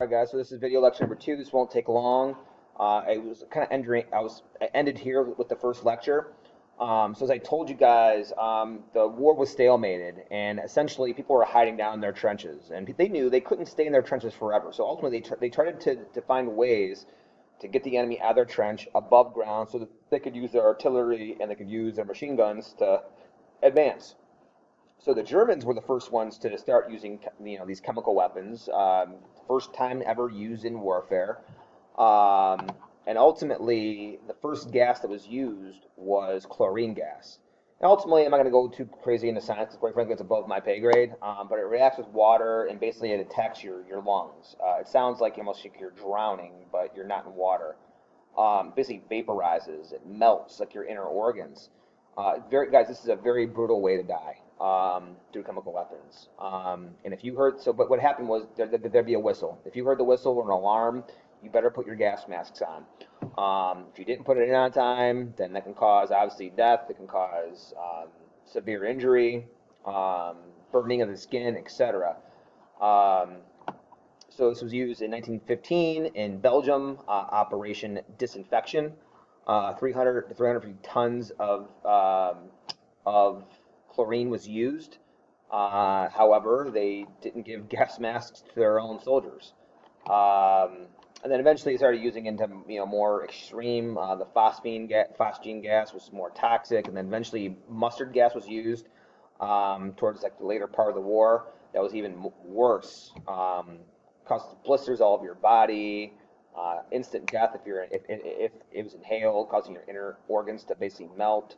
Alright guys, so this is video lecture number 2. This won't take long. It was kind of ended here with the first lecture. So as I told you guys, the war was stalemated, and essentially people were hiding down in their trenches, and they knew they couldn't stay in their trenches forever. So ultimately, they tried to find ways to get the enemy out of their trench above ground, so that they could use their artillery and they could use their machine guns to advance. So the Germans were the first ones to start using, these chemical weapons, first time ever used in warfare. Um, and ultimately, the first gas that was used was chlorine gas. And ultimately, I'm not going to go too crazy into science, because quite frankly, it's above my pay grade. But it reacts with water, and basically it attacks your lungs. It sounds like almost like you're drowning, but you're not in water. Basically vaporizes, it melts like your inner organs. Guys, this is a very brutal way to die, through chemical weapons. And if you heard, but what happened was there'd be a whistle. If you heard the whistle or an alarm, you better put your gas masks on. If you didn't put it in on time, then that can cause obviously death. It can cause severe injury, burning of the skin, etc. Um, so this was used in 1915 in Belgium, Operation Disinfection. 300 to 350 tons of chlorine was used. However, they didn't give gas masks to their own soldiers. And then eventually they started using into more extreme. The phosgene gas was more toxic, and then eventually mustard gas was used towards like the later part of the war. That was even worse. Caused blisters all over your body. Instant death if it was inhaled, causing your inner organs to basically melt.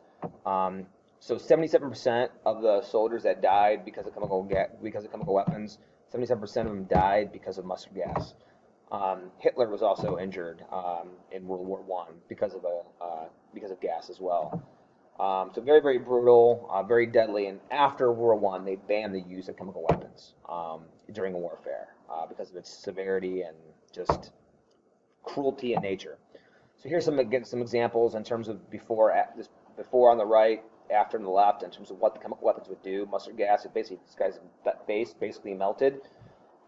So 77% of the soldiers that died because of chemical weapons, 77% of them died because of mustard gas. Hitler was also injured in World War I because of gas as well. So very, very brutal, very deadly. And after World War I, they banned the use of chemical weapons during warfare because of its severity and just cruelty in nature. So here's some examples in terms of before on the right, after on the left, in terms of what the chemical weapons would do. Mustard gas, this guy's face basically melted,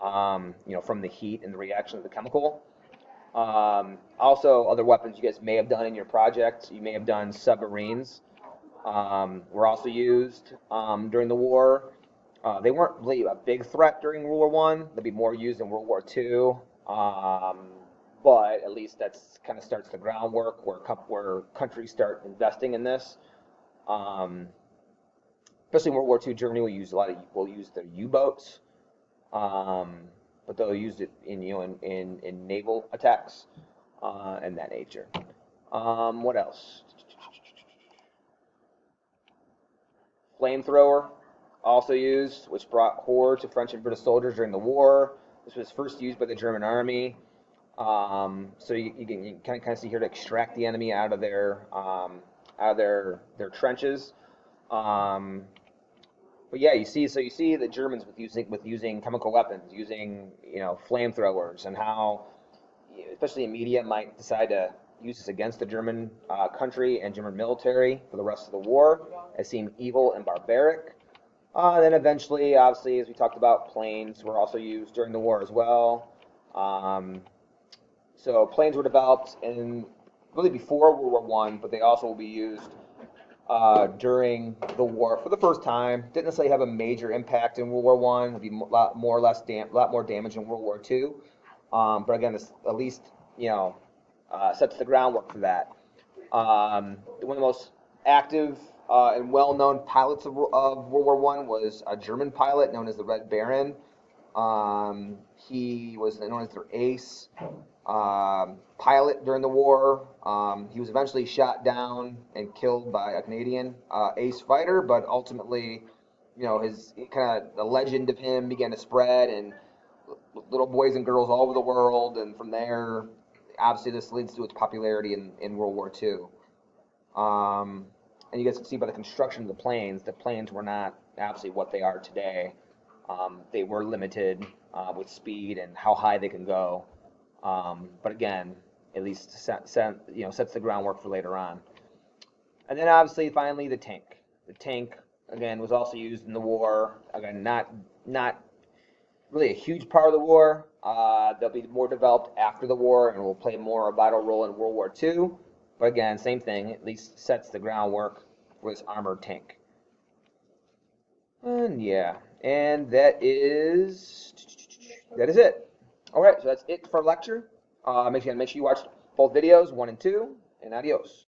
from the heat and the reaction of the chemical. Also, other weapons you guys may have done in your project. You may have done submarines. Were also used during the war. They weren't really a big threat during World War I. They'd be more used in World War II. But at least that's kind of starts the groundwork where countries start investing in this. Especially in World War II, Germany will use their U-boats, but they'll use it in naval attacks and that nature. What else? Flamethrower, also used, which brought horror to French and British soldiers during the war. This was first used by the German army. So you can kind of see here to extract the enemy out of their trenches. But yeah, you see the Germans with using chemical weapons, using flamethrowers, and how especially in media might decide to use this against the German country and German military for the rest of the war, as seemed evil and barbaric. Then eventually, obviously, as we talked about, planes were also used during the war as well. So planes were developed really before World War I, but they also will be used during the war for the first time. Didn't necessarily have a major impact in World War I. It'd be a lot more damage in World War II. But again, this at least sets the groundwork for that. One of the most active and well-known pilots of World War I was a German pilot known as the Red Baron. He was known as their ace pilot during the war. He was eventually shot down and killed by a Canadian ace fighter, but ultimately, the legend of him began to spread, and little boys and girls all over the world, and from there, obviously, this leads to its popularity in World War II. And you guys can see by the construction of the planes were not obviously what they are today. They were limited with speed and how high they can go. But again, at least sets the groundwork for later on. And then obviously, finally, the tank. The tank, again, was also used in the war. Again, not really a huge part of the war, They'll be more developed after the war and will play more a vital role in World War II. But again, same thing, at least sets the groundwork for this armored tank. And yeah, and that is it. All right, so that's it for lecture. Make sure you watch both videos, 1 and 2, and adios.